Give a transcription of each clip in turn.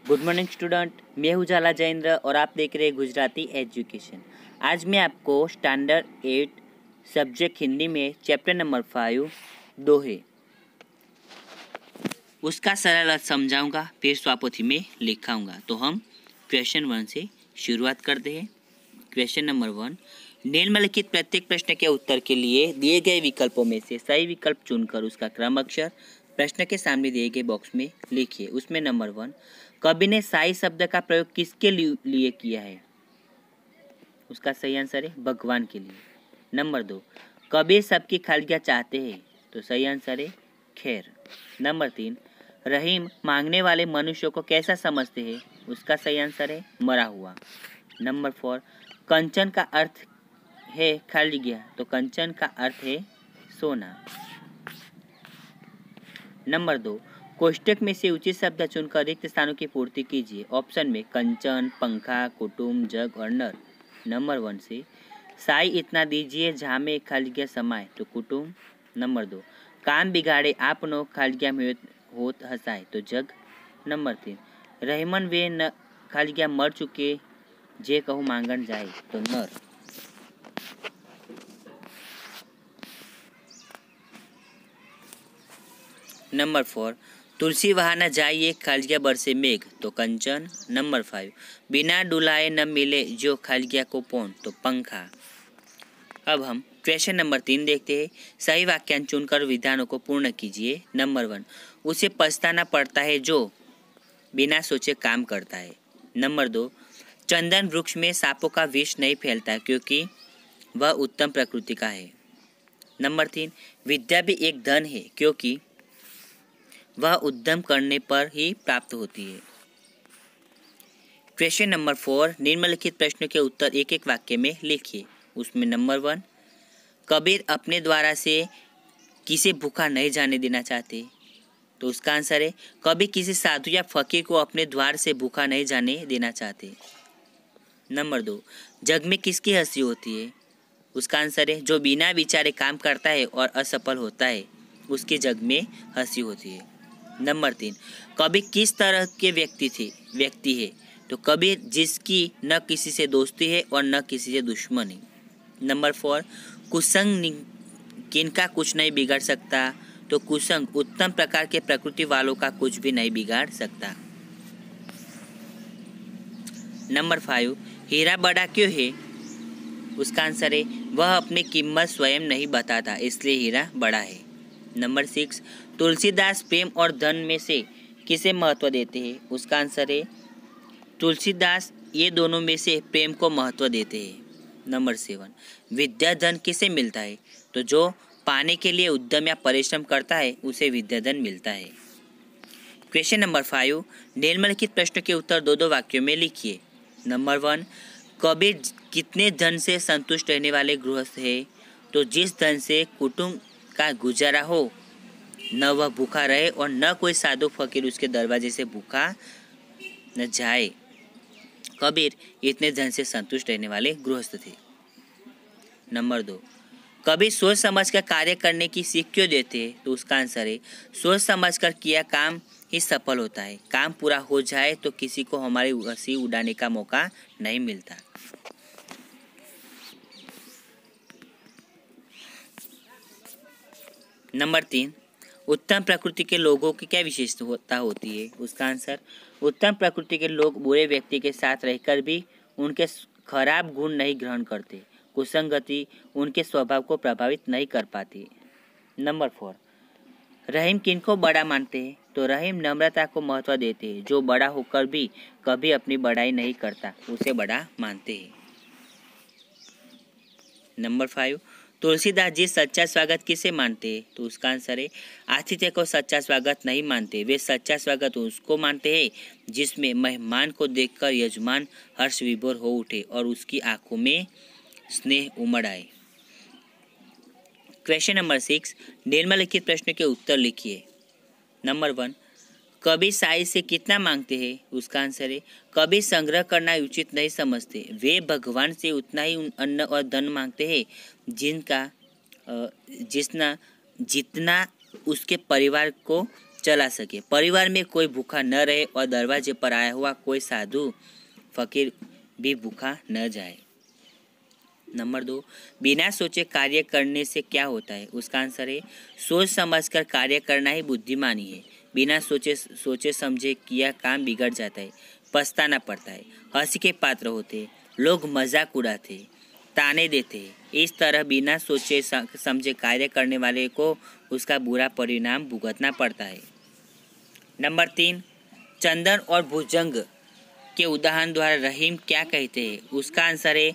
Good morning student, मैं हूँ जाला जयेंद्र और आप देख रहे हैं गुजराती एजुकेशन। आज मैं आपको स्टैंडर्ड 8 सब्जेक्ट हिंदी में चैप्टर नंबर 5 दोहे उसका सरल अर्थ समझाऊंगा, फिर स्वापोथी में लिखाऊंगा। तो हम क्वेश्चन 1 से शुरुआत करते हैं। क्वेश्चन नंबर 1, निम्नलिखित प्रत्येक प्रश्न के उत्तर के लिए दिए गए विकल्पों में से सही विकल्प चुनकर उसका क्रम अक्षर प्रश्न के सामने दिए गए बॉक्स में लिखिए। उसमें नंबर 1, कवि ने साई शब्द का प्रयोग किसके लिए किया है? उसका सही आंसर है भगवान के लिए। नंबर 2, कबीर सबकी खालियाँ चाहते हैं, तो सही आंसर है खैर। नंबर 3, रहीम मांगने वाले मनुष्य को कैसा समझते हैं? उसका सही आंसर है मरा हुआ। नंबर 4, कंचन का अर्थ है खालिया, तो कंचन का अर्थ है सोना। नंबर 2, कोष्टक में से उचित शब्द चुनकर रिक्त स्थानों की पूर्ति कीजिए। ऑप्शन में कंचन, पंखा, कुटुम्ब, जग और नर। नंबर 1 से साई इतना दीजिए झामे खालिया समाए, तो कुटुम्ब। नंबर 2, काम बिगाड़े आपनो खालिया में होत हंसाए, तो जग। नंबर 3, रहमन वे न खालिया मर चुके जे कहूँ मांगन जाए, तो नर। नंबर 4, तुलसी वहाँ न जाइए खालिया बरसे मेघ, तो कंचन। नंबर 5, बिना डुलाए न मिले जो खालिया को पौन, तो पंखा। अब हम क्वेश्चन नंबर 3 देखते हैं। सही वाक्यांश चुनकर विधानों को पूर्ण कीजिए। नंबर 1, उसे पछताना पड़ता है जो बिना सोचे काम करता है। नंबर 2, चंदन वृक्ष में सांपों का विष नहीं फैलता क्योंकि वह उत्तम प्रकृति का है। नंबर 3, विद्या भी एक धन है क्योंकि वह उद्यम करने पर ही प्राप्त होती है। क्वेश्चन नंबर 4, निम्नलिखित प्रश्नों के उत्तर एक एक वाक्य में लिखिए। उसमें नंबर 1, कबीर अपने द्वारा से किसे भूखा नहीं जाने देना चाहते, तो उसका आंसर है कभी किसी साधु या फकीर को अपने द्वार से भूखा नहीं जाने देना चाहते। नंबर 2, जग में किसकी हंसी होती है? उसका आंसर है जो बिना विचारे काम करता है और असफल होता है, उसके जग में हंसी होती है। नंबर 3, कभी किस तरह के व्यक्ति है? तो कभी जिसकी न किसी से दोस्ती है और न किसी से दुश्मनी। नंबर 4, कुसंग किनका कुछ नहीं बिगाड़ सकता, तो कुसंग उत्तम प्रकार के प्रकृति वालों का कुछ भी नहीं बिगाड़ सकता। नंबर 5, हीरा बड़ा क्यों है? उसका आंसर है वह अपनी कीमत स्वयं नहीं बताता, इसलिए हीरा बड़ा है। नंबर 6, तुलसीदास प्रेम और धन में से किसे महत्व देते हैं? उसका आंसर है तुलसीदास ये दोनों में से प्रेम को महत्व देते हैं। नंबर 7, विद्या धन किसे मिलता है? तो जो पाने के लिए उद्यम या परिश्रम करता है उसे विद्या धन मिलता है। क्वेश्चन नंबर 5, निम्नलिखित प्रश्नों के उत्तर दो दो वाक्यों में लिखिए। नंबर 1, कबीर कितने धन से संतुष्ट रहने वाले गृहस्थ है? तो जिस धन से कुटुंब का गुजारा हो, न वह भूखा रहे और न कोई साधु फकीर उसके दरवाजे से भूखा न जाए। कबीर इतने धन से संतुष्ट रहने वाले गृहस्थ थे। नंबर 2, कबीर सोच समझ कर कार्य करने की सीख क्यों देते हैं? तो उसका आंसर है सोच समझ कर किया काम ही सफल होता है। काम पूरा हो जाए तो किसी को हमारी हंसी उड़ाने का मौका नहीं मिलता। नंबर 3, उत्तम प्रकृति के लोगों की क्या विशेषता होती है? उसका आंसर उत्तम प्रकृति के लोग बुरे व्यक्ति के साथ रहकर भी उनके खराब गुण नहीं ग्रहण करते। कुसंगति उनके स्वभाव को प्रभावित नहीं कर पाती। नंबर 4, रहीम किनको बड़ा मानते हैं? तो रहीम नम्रता को महत्व देते हैं। जो बड़ा होकर भी कभी अपनी बड़ाई नहीं करता उसे बड़ा मानते हैं। नंबर 5, तुलसीदास जी सच्चा स्वागत किसे मानते हैं? तो उसका आंसर है आतिथ्य को सच्चा स्वागत नहीं मानते। वे सच्चा स्वागत उसको मानते हैं जिसमें मेहमान को देखकर यजमान हर्ष विभोर हो उठे और उसकी आंखों में स्नेह उमड़ आए। क्वेश्चन नंबर 6, निम्नलिखित प्रश्न के उत्तर लिखिए। नंबर 1, कबीर साई से कितना मांगते हैं? उसका आंसर है कबीर संग्रह करना उचित नहीं समझते। वे भगवान से उतना ही अन्न और धन मांगते हैं जितना उसके परिवार को चला सके, परिवार में कोई भूखा न रहे और दरवाजे पर आया हुआ कोई साधु फकीर भी भूखा न जाए। नंबर 2, बिना सोचे कार्य करने से क्या होता है? उसका आंसर है सोच समझकर कार्य करना ही बुद्धिमानी है। बिना सोचे समझे किया काम बिगड़ जाता है, पछताना पड़ता है, हंसी के पात्र होते, लोग मजाक उड़ाते, ताने देते। इस तरह बिना सोचे समझे कार्य करने वाले को उसका बुरा परिणाम भुगतना पड़ता है। नंबर 3, चंदन और भुजंग के उदाहरण द्वारा रहीम क्या कहते हैं? उसका आंसर है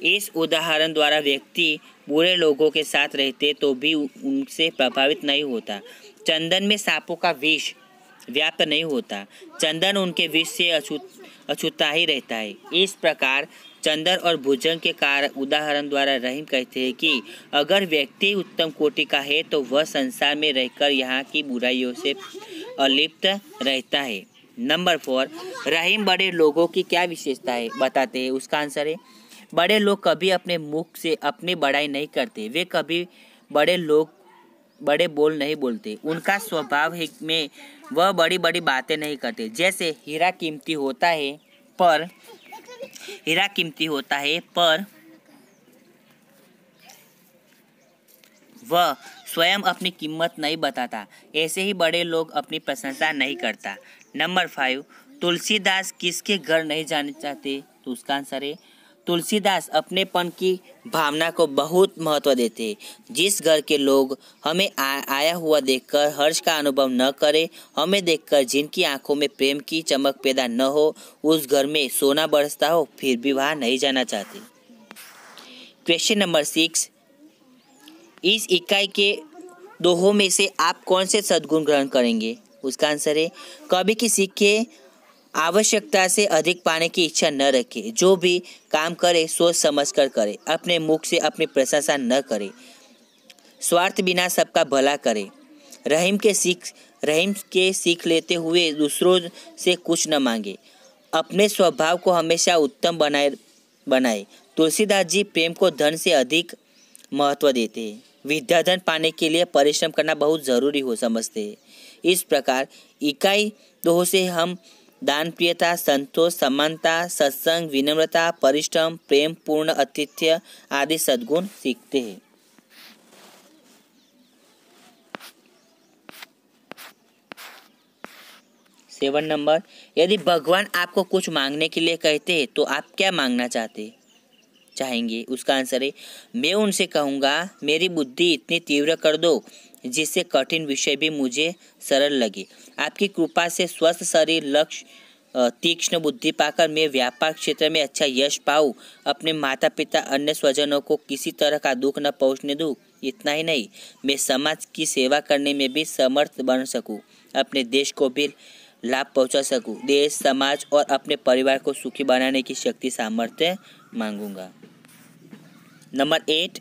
इस उदाहरण द्वारा व्यक्ति बुरे लोगों के साथ रहते तो भी उनसे प्रभावित नहीं होता। चंदन में सांपों का विष व्याप्त नहीं होता, चंदन उनके विष से अछूता ही रहता है। इस प्रकार चंदन और भुजंग के उदाहरण द्वारा रहीम कहते हैं कि अगर व्यक्ति उत्तम कोटि का है तो वह संसार में रहकर यहाँ की बुराइयों से अलिप्त रहता है। नंबर 4, रहीम बड़े लोगों की क्या विशेषता है बताते हैं? उसका आंसर है बड़े लोग कभी अपने मुख से अपनी बड़ाई नहीं करते, वे कभी बड़े बोल नहीं बोलते। उनका स्वभाव है में वह बड़ी बड़ी बातें नहीं करते। जैसे हीरा कीमती होता है पर वह स्वयं अपनी कीमत नहीं बताता, ऐसे ही बड़े लोग अपनी प्रशंसा नहीं करता। नंबर 5, तुलसीदास किसके घर नहीं जाना चाहते? तो उसका आंसर है तुलसीदास अपनेपन की भावना को बहुत महत्व देते। जिस घर के लोग हमें आया हुआ देखकर हर्ष का अनुभव न करे, हमें देखकर जिनकी आंखों में प्रेम की चमक पैदा न हो, उस घर में सोना बरसता हो फिर भी वहाँ नहीं जाना चाहते। क्वेश्चन नंबर 6, इस इकाई के दोहों में से आप कौन से सद्गुण ग्रहण करेंगे? उसका आंसर है कभी किसी के आवश्यकता से अधिक पाने की इच्छा न रखे, जो भी काम करे सोच समझ कर करे, अपने मुख से अपनी प्रशंसा न करे, स्वार्थ बिना सबका भला करे, रहीम के सीख लेते हुए दूसरों से कुछ न मांगे, अपने स्वभाव को हमेशा उत्तम बनाए। तुलसीदास जी प्रेम को धन से अधिक महत्व देते हैं, विद्याधन पाने के लिए परिश्रम करना बहुत जरूरी हो समझते हैं। इस प्रकार इकाई दोहों से हम दान प्रियता, संतोष, समानता, सत्संग, विनम्रता, परिश्रम, प्रेम, पूर्ण आतिथ्य आदि सद्गुण सीखते हैं। सेवन नंबर, यदि भगवान आपको कुछ मांगने के लिए कहते हैं तो आप क्या मांगना चाहेंगे? उसका आंसर है मैं उनसे कहूँगा मेरी बुद्धि इतनी तीव्र कर दो जिससे कठिन विषय भी मुझे सरल लगे। आपकी कृपा से स्वस्थ शरीर, लक्ष्य, तीक्ष्ण बुद्धि पाकर मैं व्यापार क्षेत्र में अच्छा यश पाऊँ, अपने माता पिता अन्य स्वजनों को किसी तरह का दुख न पहुँचने दूँ। इतना ही नहीं, मैं समाज की सेवा करने में भी समर्थ बन सकूँ, अपने देश को भी लाभ पहुँचा सकूँ। देश, समाज और अपने परिवार को सुखी बनाने की शक्ति सामर्थ्य मांगूंगा। नंबर 8,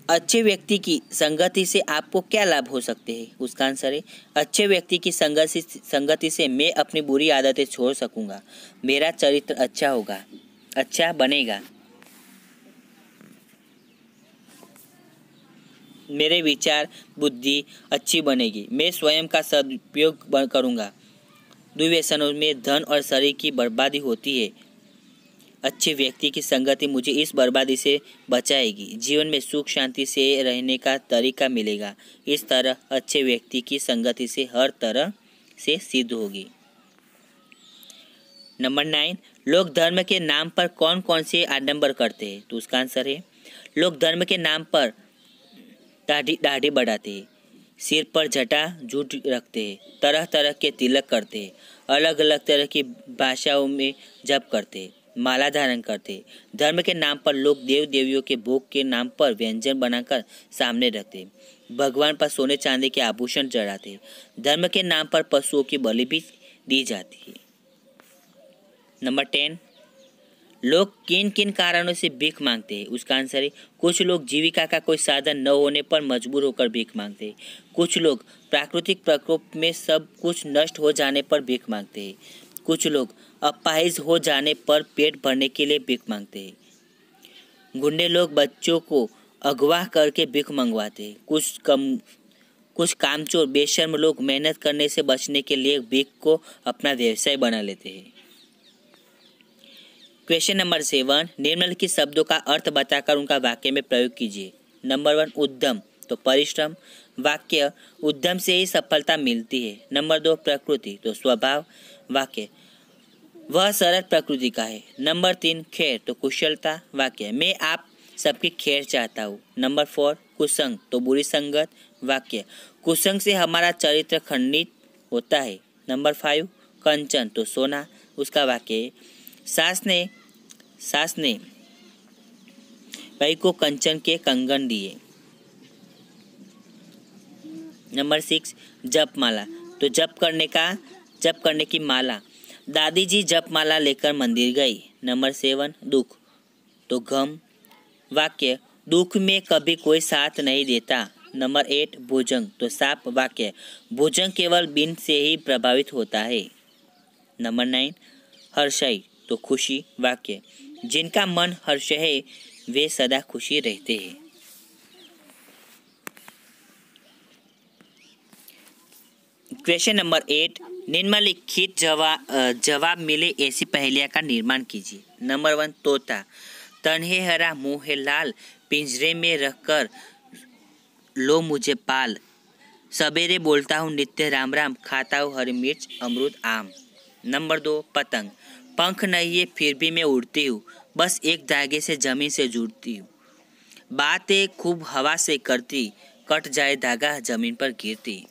अच्छे व्यक्ति की संगति से आपको क्या लाभ हो सकते हैं? उसका आंसर है अच्छे व्यक्ति की संगति से मैं अपनी बुरी आदतें छोड़ सकूंगा, मेरा चरित्र अच्छा बनेगा, मेरे विचार बुद्धि अच्छी बनेगी, मैं स्वयं का सदुपयोग करूंगा। दुर्व्यसनों में धन और शरीर की बर्बादी होती है, अच्छे व्यक्ति की संगति मुझे इस बर्बादी से बचाएगी, जीवन में सुख शांति से रहने का तरीका मिलेगा। इस तरह अच्छे व्यक्ति की संगति से हर तरह से सिद्ध होगी। नंबर 9, लोग धर्म के नाम पर कौन कौन से आडंबर करते हैं? तो उसका आंसर है लोग धर्म के नाम पर दाढ़ी बढ़ाते हैं, सिर पर जटा जूट रखते हैं, तरह तरह के तिलक करते हैं, अलग अलग तरह की भाषाओं में जप करते हैं, माला धारण करते। धर्म के नाम पर लोग देव देवियों के भोग के नाम पर व्यंजन बनाकर सामने रखते, भगवान पर सोने चांदी के आभूषण चढ़ाते। धर्म के नाम पर पशुओं की बलि भी दी जाती है। नंबर 10, लोग किन किन कारणों से भीख मांगते हैं? उसका आंसर है कुछ लोग जीविका का कोई साधन न होने पर मजबूर होकर भीख मांगते हैं, कुछ लोग प्राकृतिक प्रकोप में सब कुछ नष्ट हो जाने पर भीख मांगते हैं, कुछ लोग अपाहिज हो जाने पर पेट भरने के लिए भीख मांगते हैं, गुंडे लोग बच्चों को अगवा करके भीख मंगवाते हैं, कुछ कुछ कामचोर बेशर्म लोग मेहनत करने से बचने के लिए भीख को अपना व्यवसाय बना लेते हैं। क्वेश्चन नंबर 7, निम्नलिखित शब्दों का अर्थ बताकर उनका वाक्य में प्रयोग कीजिए। नंबर 1, उद्यम तो परिश्रम। वाक्य, उद्यम से ही सफलता मिलती है। नंबर 2, प्रकृति तो स्वभाव। वाक्य, वह सरल प्रकृति का है। नंबर 3, खैर तो कुशलता। वाक्य, मैं आप सबकी खैर चाहता हूँ। नंबर 4, कुसंग तो बुरी संगत। वाक्य, कुसंग से हमारा चरित्र खंडित होता है। नंबर 5, कंचन तो सोना। उसका वाक्य, सास ने भाई को कंचन के कंगन दिए। नंबर 6, जपमाला तो जप करने की माला। दादी जी जपमाला लेकर मंदिर गई। नंबर 7, दुख तो गम। वाक्य, दुख में कभी कोई साथ नहीं देता। नंबर 8, भुजंग तो सांप। वाक्य, भुजंग केवल बिन से ही प्रभावित होता है। नंबर 9, हर्षई तो खुशी। वाक्य, जिनका मन हर्ष है वे सदा खुशी रहते हैं। क्वेश्चन नंबर 8, निम्नलिखित जवाब मिले ऐसी पहेलियां का निर्माण कीजिए। नंबर 1, तोता, तन है हरा मुंह है लाल, पिंजरे में रखकर लो मुझे पाल, सवेरे बोलता हूँ नित्य राम राम, खाता हूँ हरी मिर्च अमरूद आम। नंबर 2, पतंग, पंख नहीं है फिर भी मैं उड़ती हूँ, बस एक धागे से जमीन से जुड़ती हूँ, बातें खूब हवा से करती, कट जाए धागा जमीन पर गिरती।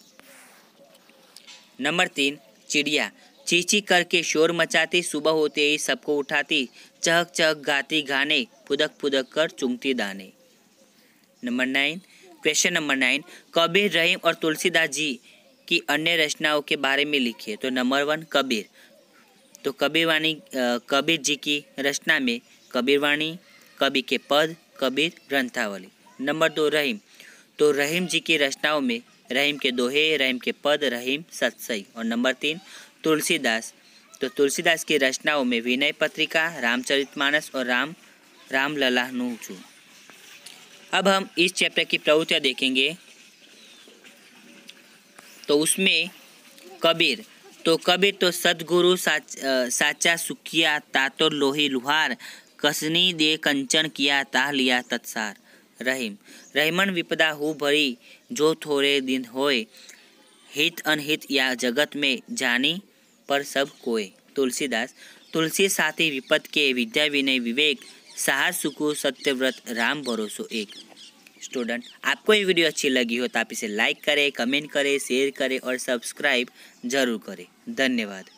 नंबर 3, चिड़िया, चींची करके शोर मचाती, सुबह होते ही सबको उठाती, चहक चहक गाती गाने, फुदक फुदक कर चुंगती दाने। नंबर 9, क्वेश्चन नंबर 9, कबीर, रहीम और तुलसीदास जी की अन्य रचनाओं के बारे में लिखिए। तो नंबर 1, कबीर तो कबीर जी की रचना में कबीरवाणी, कबीर के पद, कबीर ग्रंथावली। नंबर 2, रहीम तो रहीम जी की रचनाओं में रहीम के दोहे, रहीम के पद, रहीम सतसई। और नंबर 3, तुलसीदास तो तुलसीदास की रचनाओं में विनय पत्रिका, रामचरितमानस और राम लला नूचू। अब हम इस चैप्टर की प्रवृत्तियाँ देखेंगे। तो उसमें कबीर तो सदगुरु साचा सुखिया, तातोर लोही लुहार, कसनी दे कंचन किया, ताह लिया तत्सार। रहीमन विपदा हु भरी, जो थोड़े दिन होए, हित अनहित या जगत में जानी पर सब कोय। तुलसीदास, तुलसी साथी विपद के, विद्या विनय विवेक, साहस सुकु सत्यव्रत, राम भरोसो एक। स्टूडेंट, आपको ये वीडियो अच्छी लगी हो तो आप इसे लाइक करें, कमेंट करें, शेयर करें और सब्सक्राइब जरूर करें। धन्यवाद।